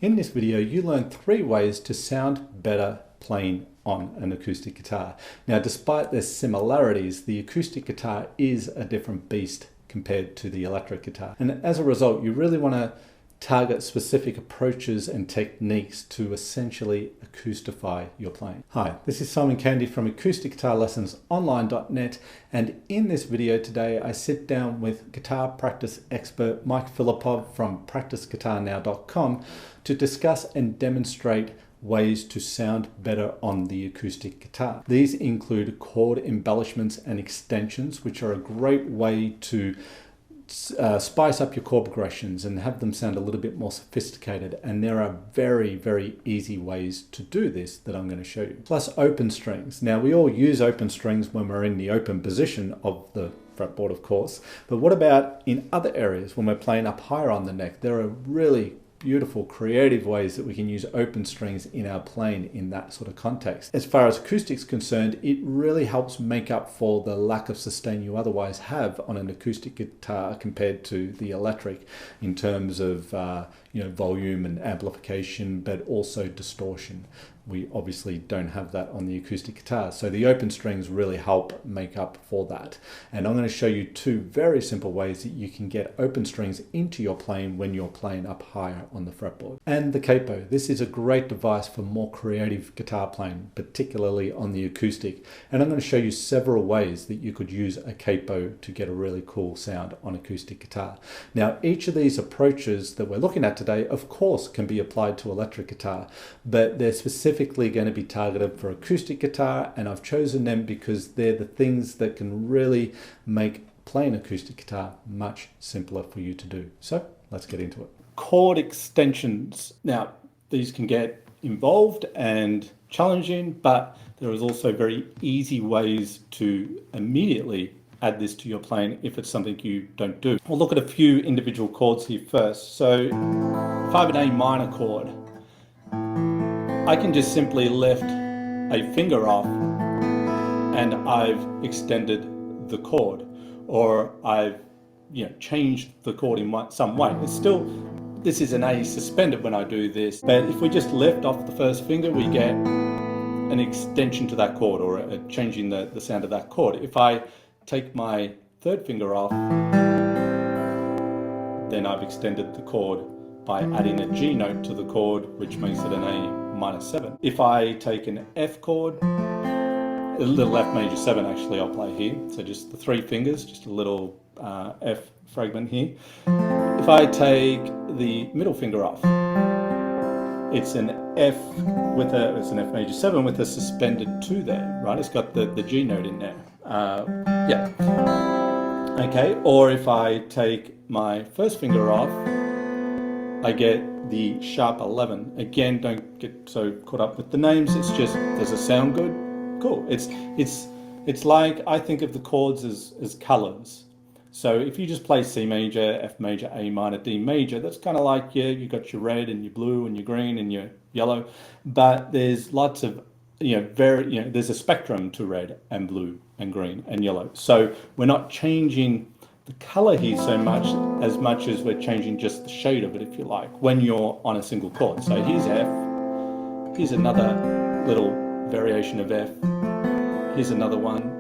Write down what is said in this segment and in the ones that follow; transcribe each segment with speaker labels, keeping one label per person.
Speaker 1: In this video, you learn 3 ways to sound better playing on an acoustic guitar. Now, despite their similarities, the acoustic guitar is a different beast compared to the electric guitar. And as a result, you really want to target specific approaches and techniques to essentially acoustify your playing. Hi, this is Simon Candy from acousticguitarlessonsonline.net, and in this video today I sit down with guitar practice expert Mike Philippov from practiceguitarnow.com to discuss and demonstrate ways to sound better on the acoustic guitar. These include chord embellishments and extensions, which are a great way to spice up your chord progressions and have them sound a little bit more sophisticated, and there are very easy ways to do this that I'm going to show you. Plus open strings. Now, we all use open strings when we're in the open position of the fretboard, of course, but what about in other areas when we're playing up higher on the neck? There are really beautiful creative ways that we can use open strings in our playing in that sort of context. As far as acoustics concerned, it really helps make up for the lack of sustain you otherwise have on an acoustic guitar compared to the electric in terms of volume and amplification, but also distortion. We obviously don't have that on the acoustic guitar, so the open strings really help make up for that. And I'm going to show you 2 very simple ways that you can get open strings into your playing when you're playing up higher on the fretboard. And the capo. This is a great device for more creative guitar playing, particularly on the acoustic. And I'm going to show you several ways that you could use a capo to get a really cool sound on acoustic guitar. Now, each of these approaches that we're looking at today, of course, can be applied to electric guitar, but they're specifically going to be targeted for acoustic guitar, and I've chosen them because they're the things that can really make playing acoustic guitar much simpler for you to do. So let's get into it. Chord extensions. Now, these can get involved and challenging, but there is also very easy ways to immediately add this to your playing if it's something you don't do. We'll look at a few individual chords here first. So if I have an A minor chord, I can just simply lift a finger off and I've extended the chord, or I've changed the chord in some way. It's still, this is an A suspended when I do this, but if we just lift off the first finger, we get an extension to that chord, or a changing the sound of that chord. If I take my third finger off, then I've extended the chord by adding a G note to the chord, which makes it an A minor 7. If I take an F chord, a little F major 7 actually I'll play here, so just the 3 fingers, just a little F fragment here. If I take the middle finger off, it's an F it's an F major 7 with a suspended 2 there, right? It's got the G note in there. Okay, or if I take my first finger off, I get the sharp 11. Again, don't get so caught up with the names. It's just, does it sound good? Cool. It's like, I think of the chords as colors. So if you just play C major, F major, A minor, D major, that's kind of like, yeah, you got your red and your blue and your green and your yellow, but there's lots of, there's a spectrum to red and blue and green and yellow. So we're not changing the color here so much as we're changing just the shade of it, if you like, when you're on a single chord. So here's F, here's another little variation of F, here's another one,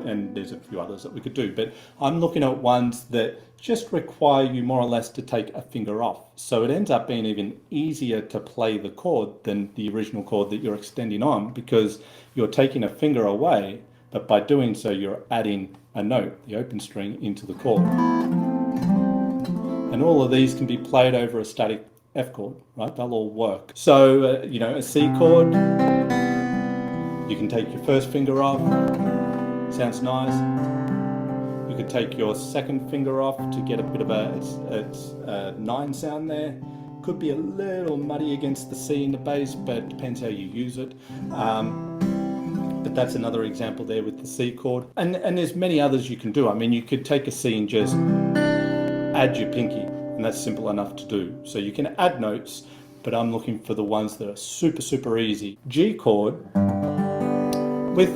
Speaker 1: and there's a few others that we could do, but I'm looking at ones that just require you more or less to take a finger off. So it ends up being even easier to play the chord than the original chord that you're extending on, because you're taking a finger away, but by doing so, you're adding a note, the open string, into the chord. And all of these can be played over a static F chord, right? They'll all work. So, a C chord, you can take your first finger off, sounds nice. You could take your second finger off to get a bit of a 9 sound there. Could be a little muddy against the C in the bass, but it depends how you use it. But that's another example there with the C chord. And there's many others you can do. I mean, you could take a C and just add your pinky, and that's simple enough to do. So you can add notes, but I'm looking for the ones that are super easy. G chord, with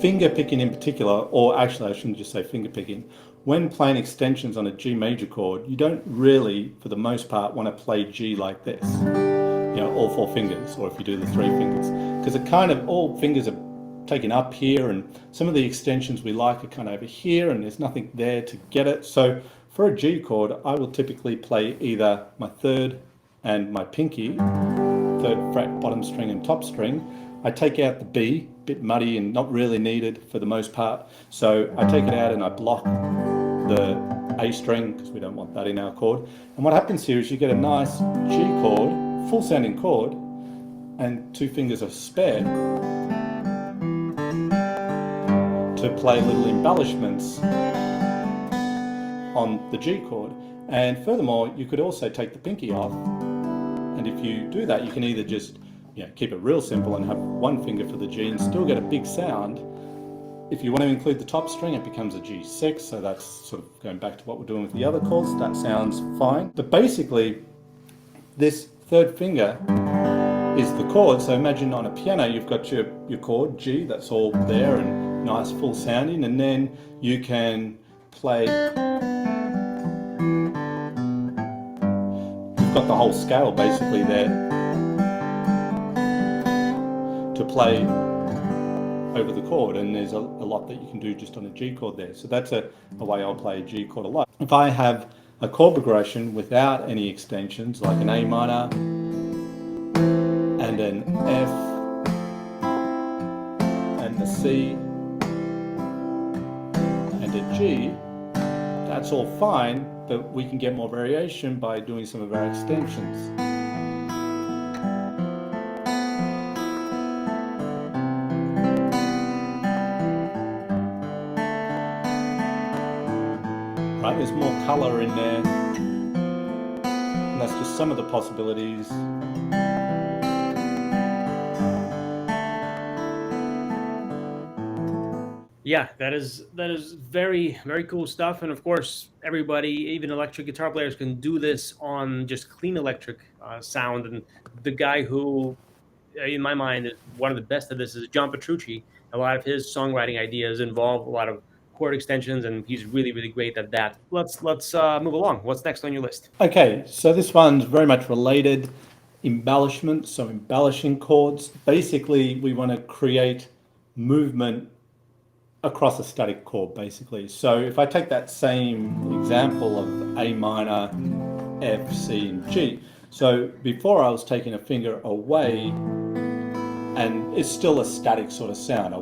Speaker 1: finger picking in particular, or actually I shouldn't just say finger picking, when playing extensions on a G major chord, you don't really, for the most part, want to play G like this, you know, all 4 fingers, or if you do the 3 fingers, because it kind of, all fingers are taken up here, and some of the extensions we like are kind of over here, and there's nothing there to get it. So for a G chord, I will typically play either my 3rd and my pinky, 3rd fret, bottom string and top string. I take out the B, bit muddy and not really needed for the most part. So I take it out and I block the A string, because we don't want that in our chord. And what happens here is you get a nice G chord, full sounding chord, and 2 fingers are spared to play little embellishments on the G chord. And furthermore, you could also take the pinky off, and if you do that, you can either just, you know, keep it real simple and have 1 finger for the G and still get a big sound. If you want to include the top string, it becomes a G6, so that's sort of going back to what we're doing with the other chords. That sounds fine. But basically, this 3rd finger is the chord. So imagine on a piano, you've got your chord, G, that's all there and nice full sounding, and then you can play, you've got the whole scale basically there to play over the chord, and there's a lot that you can do just on a G chord there. So that's a way I'll play a G chord a lot. If I have a chord progression without any extensions, like an A minor and an F and a C and a G, that's all fine, but we can get more variation by doing some of our extensions. Right, there's more color in there, and that's just some of the possibilities.
Speaker 2: Yeah, that is very, very cool stuff. And of course, everybody, even electric guitar players, can do this on just clean electric sound. And the guy who, in my mind, is one of the best at this is John Petrucci. A lot of his songwriting ideas involve a lot of chord extensions, and he's really, really great at that. Let's move along. What's next on your list?
Speaker 1: Okay, so this one's very much related. Embellishments, so embellishing chords. Basically, we want to create movement across a static chord, basically. So if I take that same example of A minor, F, C, and G. So before I was taking a finger away, and it's still a static sort of sound.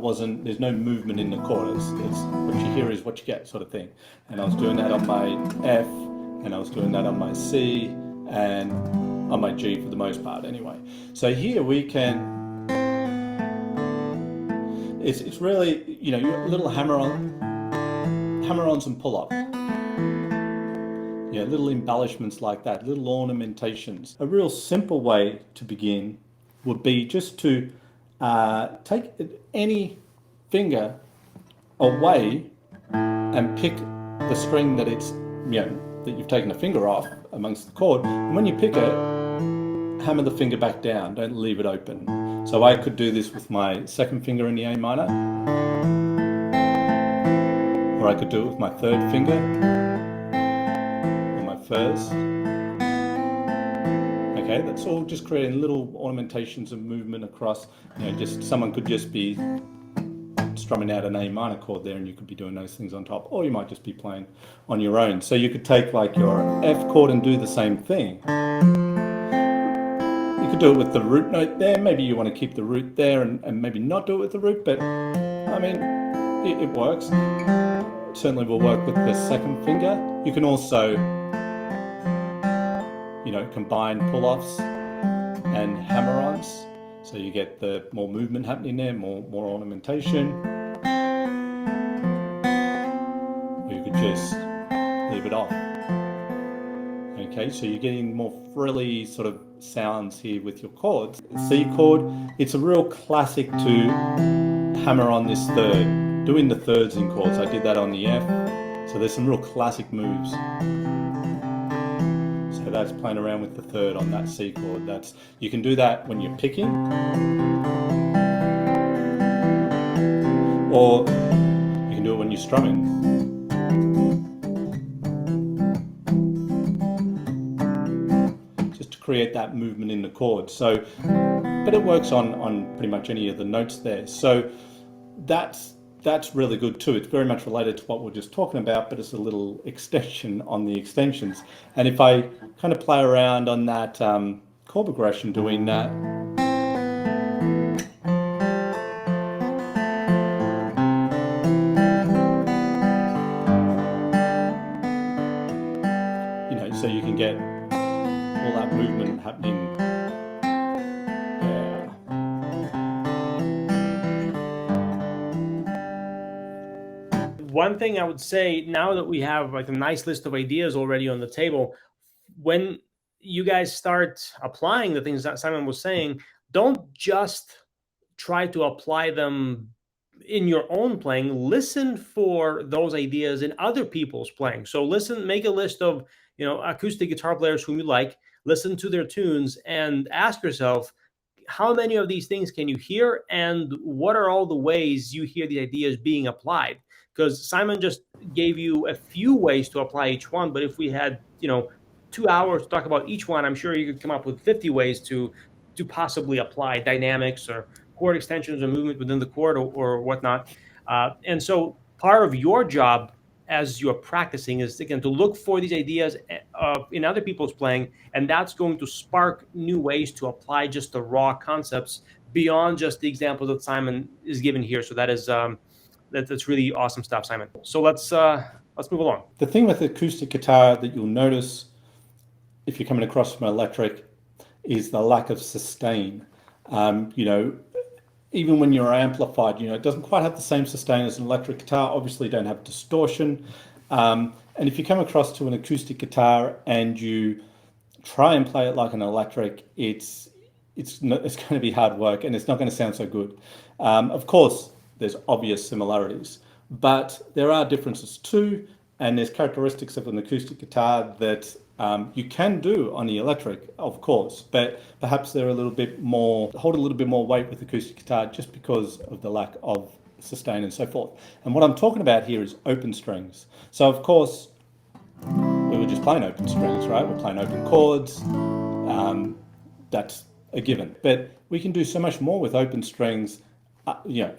Speaker 1: There's no movement in the chord. It's what you hear is what you get, sort of thing. And I was doing that on my F, and I was doing that on my C, and on my G for the most part anyway. So here we can, it's really, you know, a little hammer-ons and pull-off. Yeah, little embellishments like that, little ornamentations. A real simple way to begin would be just to take any finger away and pick the string that it's, you know, that you've taken a finger off amongst the chord. And when you pick it, hammer the finger back down, don't leave it open. So I could do this with my 2nd finger in the A minor, or I could do it with my 3rd finger, or my 1st. Okay, that's all just creating little ornamentations of movement across, you know, just someone could just be strumming out an A minor chord there, and you could be doing those things on top, or you might just be playing on your own. So you could take like your F chord and do the same thing. You could do it with the root note there. Maybe you want to keep the root there and maybe not do it with the root, but I mean, it works. It certainly will work with the 2nd finger. You can also, you know, combine pull-offs and hammer-ons, so you get the more movement happening there, more ornamentation. Or you could just leave it off. Okay, so you're getting more frilly sort of sounds here with your chords. C chord, it's a real classic to hammer on this 3rd, doing the 3rds in chords. I did that on the F, so there's some real classic moves. So that's playing around with the 3rd on that C chord. You can do that when you're picking, or you can do it when you're strumming. create that movement in the chord. So, but it works on pretty much any of the notes there. So that's really good too. It's very much related to what we're just talking about, but it's a little extension on the extensions. And if I kind of play around on that chord progression doing that, you know, so you can get all that movement happening. Yeah.
Speaker 2: One thing I would say, now that we have like a nice list of ideas already on the table, when you guys start applying the things that Simon was saying, don't just try to apply them in your own playing. Listen for those ideas in other people's playing. So listen, make a list of, acoustic guitar players whom you like, listen to their tunes and ask yourself, how many of these things can you hear, and what are all the ways you hear the ideas being applied? Because Simon just gave you a few ways to apply each one, but if we had 2 hours to talk about each one, I'm sure you could come up with 50 ways to possibly apply dynamics or chord extensions or movement within the chord or whatnot. And so part of your job as you're practicing is, again, to look for these ideas in other people's playing, and that's going to spark new ways to apply just the raw concepts beyond just the examples that Simon is given here. So that is that's really awesome stuff, Simon. So let's move along.
Speaker 1: The thing with acoustic guitar that you'll notice if you're coming across from electric is the lack of sustain. Even when you're amplified, it doesn't quite have the same sustain as an electric guitar. Obviously, you don't have distortion. And if you come across to an acoustic guitar and you try and play it like an electric, it's going to be hard work and it's not going to sound so good. Of course, there's obvious similarities, but there are differences too. And there's characteristics of an acoustic guitar that you can do on the electric, of course, but perhaps they're hold a little bit more weight with acoustic guitar just because of the lack of sustain and so forth. And what I'm talking about here is open strings. So of course, we were just playing open strings, right? We're playing open chords. That's a given. But we can do so much more with open strings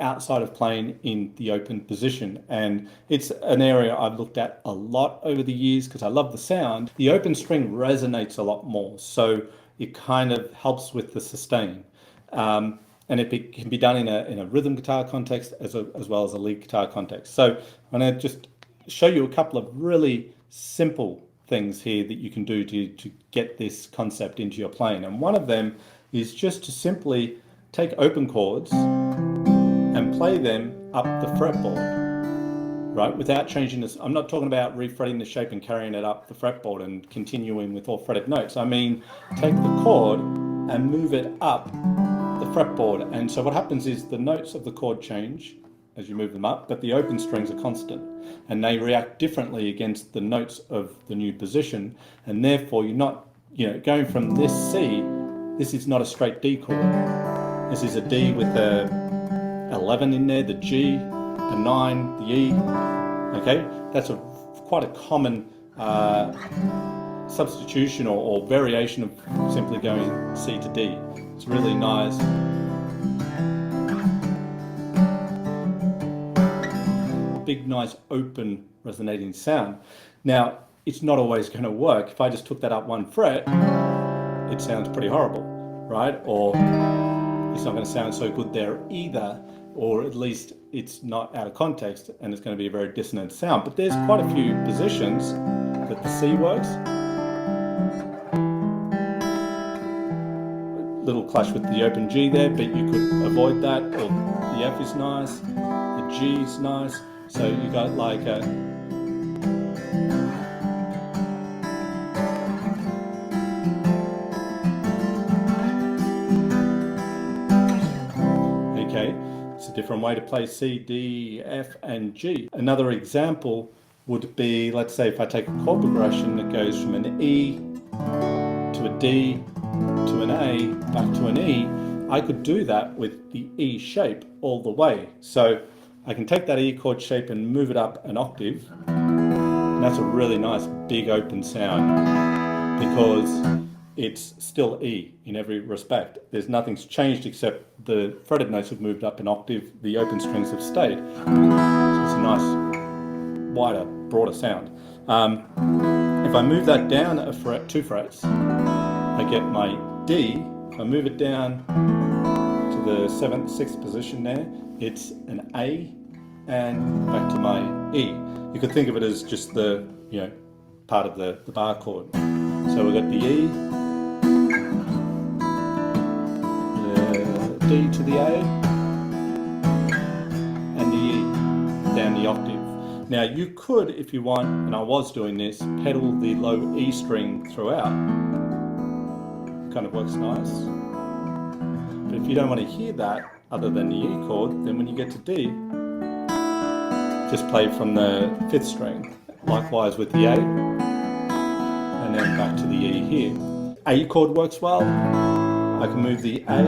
Speaker 1: outside of playing in the open position. And it's an area I've looked at a lot over the years because I love the sound. The open string resonates a lot more, so it kind of helps with the sustain. And it can be done in a rhythm guitar context as well as a lead guitar context. So I'm going to just show you a couple of really simple things here that you can do to get this concept into your playing. And one of them is just to simply take open chords and play them up the fretboard, right? Without changing this. I'm not talking about refretting the shape and carrying it up the fretboard and continuing with all fretted notes. I mean, take the chord and move it up the fretboard. And so what happens is the notes of the chord change as you move them up, but the open strings are constant and they react differently against the notes of the new position. And therefore you're not, going from this C, this is not a straight D chord. This is a D with a 11 in there, the G, a 9, the E. Okay, that's quite a common substitution or variation of simply going C to D. It's really nice. Big, nice, open, resonating sound. Now, it's not always going to work. If I just took that up one fret, it sounds pretty horrible, right? Or it's not going to sound so good there either, or at least it's not out of context and it's going to be a very dissonant sound. But there's quite a few positions that the C works. A little clash with the open G there, but you could avoid that. Or the F is nice, the G is nice. So you got like a different way to play C, D, F, and G. Another example would be, let's say if I take a chord progression that goes from an E to a D to an A back to an E, I could do that with the E shape all the way. So I can take that E chord shape and move it up an octave, and that's a really nice big open sound because it's still E in every respect. There's nothing's changed except the fretted notes have moved up an octave, the open strings have stayed. So it's a nice, wider, broader sound. If I move that down a fret, 2 frets, I get my D. If I move it down to the 7th, 6th position there, it's an A, and back to my E. You could think of it as just the, part of the bar chord. So we've got the E, the D to the A, and the E down the octave. Now you could, if you want, and I was doing this, pedal the low E string throughout. Kind of works nice. But if you don't want to hear that other than the E chord, then when you get to D, just play from the 5th string. Likewise with the A, and then back to the E here. A chord works well. I can move the A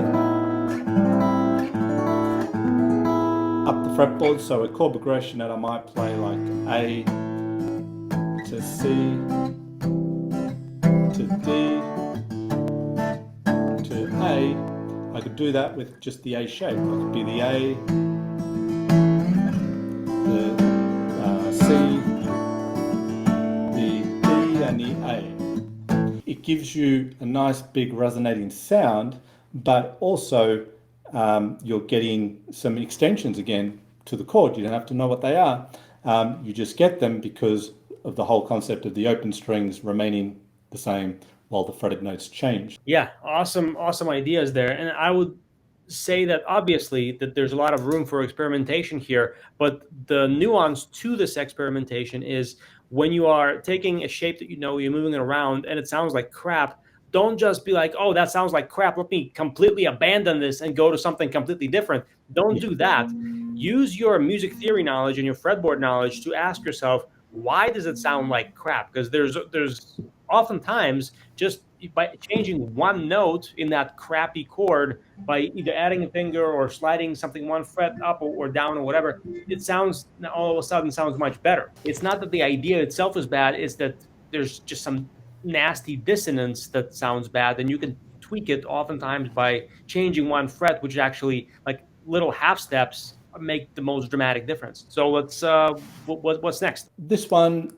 Speaker 1: up the fretboard, so a chord progression that I might play like A to C to D to A. I could do that with just the A shape. I could be the A, the C, the D and the A. It gives you a nice big resonating sound, but also you're getting some extensions again to the chord. You don't have to know what they are. You just get them because of the whole concept of the open strings remaining the same while the fretted notes change.
Speaker 2: Yeah, awesome ideas there. And I would say that obviously that there's a lot of room for experimentation here, but the nuance to this experimentation is when you are taking a shape that you're moving it around and it sounds like crap, don't just be like, oh, that sounds like crap, let me completely abandon this and go to something completely different. Don't do that. Use your music theory knowledge and your fretboard knowledge to ask yourself, why does it sound like crap? Because there's oftentimes just by changing one note in that crappy chord, by either adding a finger or sliding something one fret up or down or whatever, it sounds all of a sudden sounds much better. It's not that the idea itself is bad, it's that there's just some nasty dissonance that sounds bad, and you can tweak it oftentimes by changing one fret, which actually, like little half steps, make the most dramatic difference. So let's what's next?
Speaker 1: This one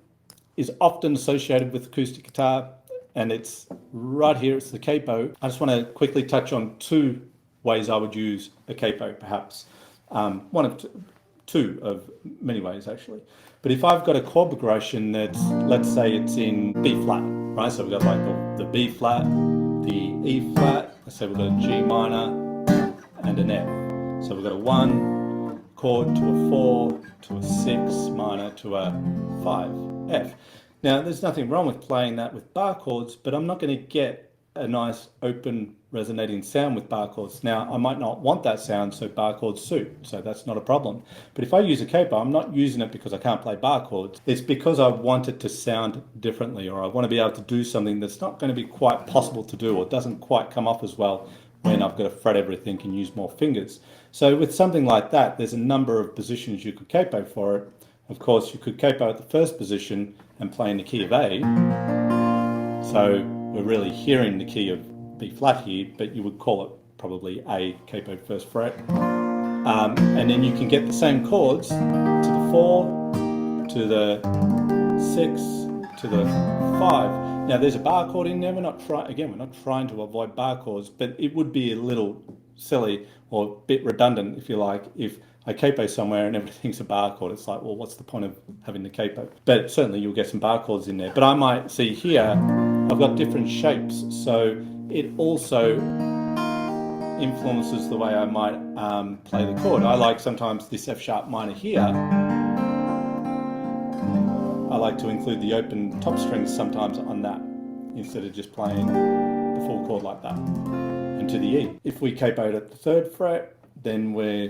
Speaker 1: is often associated with acoustic guitar, and it's right here, it's the capo. I just want to quickly touch on 2 ways I would use a capo, perhaps. One of two of many ways actually. But if I've got a chord progression that's, let's say it's in B flat, right? So we've got like the B flat, the E flat, let's say we've got a G minor and an F. So we've got a 1 chord to a 4 to a 6 minor to a 5 F. Now there's nothing wrong with playing that with bar chords, but I'm not going to get a nice open resonating sound with bar chords. Now I might not want that sound, so bar chords suit, so that's not a problem. But if I use a capo, I'm not using it because I can't play bar chords. It's because I want it to sound differently, or I want to be able to do something that's not going to be quite possible to do, or doesn't quite come off as well when I've got to fret everything and use more fingers. So with something like that, there's a number of positions you could capo for it. Of course, you could capo at the first position and play in the key of A. So we're really hearing the key of B flat here, but you would call it probably A capo first fret. And then you can get the same chords to the 4, to the 6, to the 5. Now there's a bar chord in there. We're not trying to avoid bar chords, but it would be a little silly or a bit redundant, if you like, if I capo somewhere and everything's a bar chord. It's like, well, what's the point of having the capo? But certainly you'll get some bar chords in there. But I might see here, I've got different shapes, so it also influences the way I might play the chord. I like sometimes this F sharp minor here. I like to include the open top strings sometimes on that, instead of just playing the full chord like that. And to the E. If we capoed at the 3rd fret, then we're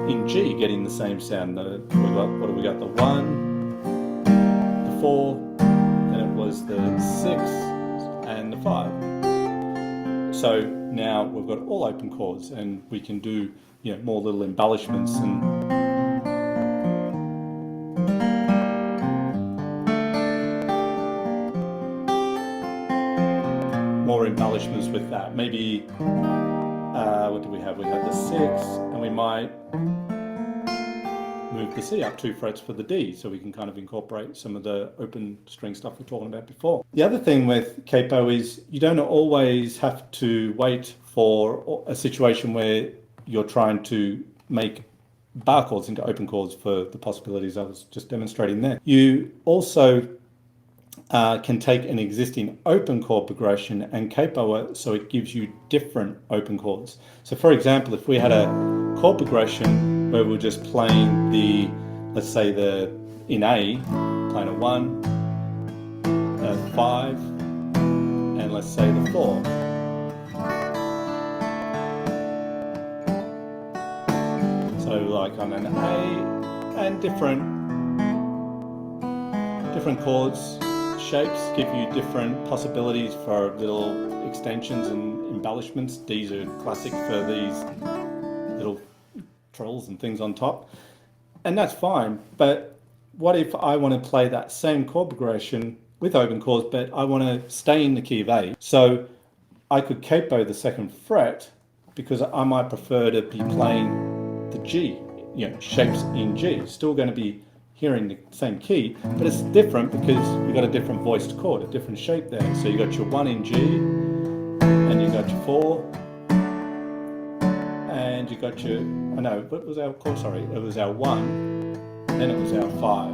Speaker 1: in G getting the same sound. What do we got? The 1, the 4, then it was the 6 and the 5. So now we've got all open chords, and we can do more little embellishments and more more embellishments with that. Maybe, what do we have? We had the 6, and we might move the C up 2 frets for the D, so we can kind of incorporate some of the open string stuff we were talking about before. The other thing with capo is you don't always have to wait for a situation where you're trying to make bar chords into open chords for the possibilities I was just demonstrating there. You also can take an existing open chord progression and capo it so it gives you different open chords. So for example, if we had a chord progression where we're just playing the, let's say in A, playing a 1, a 5, and let's say the 4. So like on an A, and different chords, shapes give you different possibilities for little extensions and embellishments. These are classic for these little trills and things on top. And that's fine, but what if I want to play that same chord progression with open chords, but I want to stay in the key of A? So I could capo the 2nd fret because I might prefer to be playing the G, shapes in G. Still going to be hearing the same key, but it's different because you've got a different voiced chord, a different shape there. So you got your 1 in G, and you got your 4, and you got your, what was our chord? Sorry, it was our 1, then it was our 5,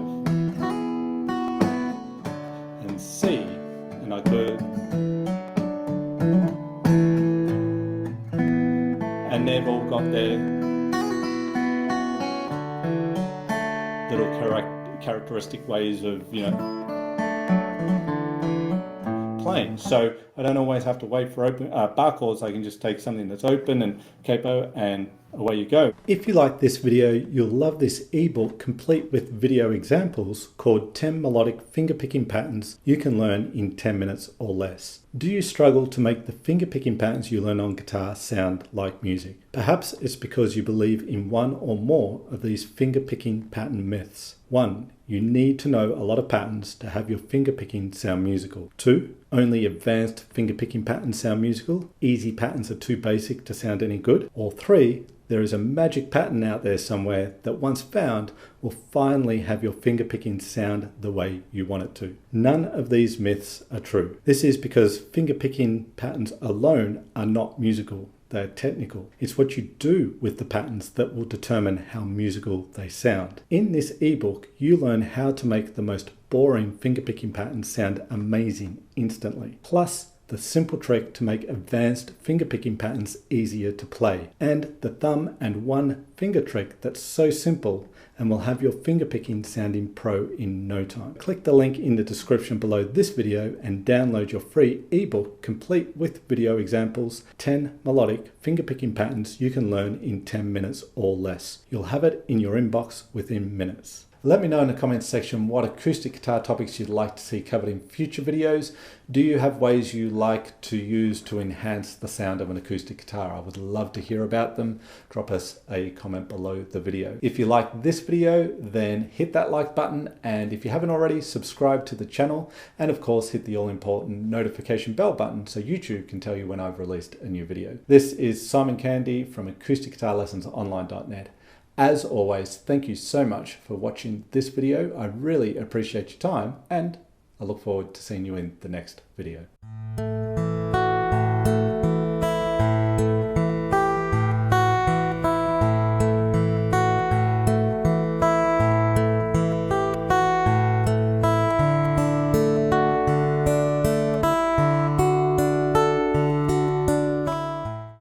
Speaker 1: and C, and I could, and they've all got their little characteristic ways of playing. So I don't always have to wait for open bar chords. I can just take something that's open and capo, and away you go. If you like this video, you'll love this ebook complete with video examples called 10 melodic fingerpicking patterns you can learn in 10 minutes or less. Do you struggle to make the fingerpicking patterns you learn on guitar sound like music? Perhaps it's because you believe in one or more of these fingerpicking pattern myths. 1. You need to know a lot of patterns to have your fingerpicking sound musical. 2. Only advanced fingerpicking patterns sound musical. Easy patterns are too basic to sound any good. Or 3. There is a magic pattern out there somewhere that once found will finally have your fingerpicking sound the way you want it to. None of these myths are true. This is because fingerpicking patterns alone are not musical. They're technical. It's what you do with the patterns that will determine how musical they sound. In this ebook, you learn how to make the most boring fingerpicking patterns sound amazing instantly. Plus, the simple trick to make advanced fingerpicking patterns easier to play, and the thumb and one finger trick that's so simple and will have your fingerpicking sounding pro in no time. Click the link in the description below this video and download your free ebook complete with video examples, 10 melodic fingerpicking patterns you can learn in 10 minutes or less. You'll have it in your inbox within minutes. Let me know in the comments section what acoustic guitar topics you'd like to see covered in future videos. Do you have ways you like to use to enhance the sound of an acoustic guitar? I would love to hear about them. Drop us a comment below the video. If you like this video, then hit that like button, and if you haven't already, subscribe to the channel, and of course hit the all-important notification bell button so YouTube can tell you when I've released a new video. This is Simon Candy from acousticguitarlessonsonline.net. As always, thank you so much for watching this video. I really appreciate your time, and I look forward to seeing you in the next video.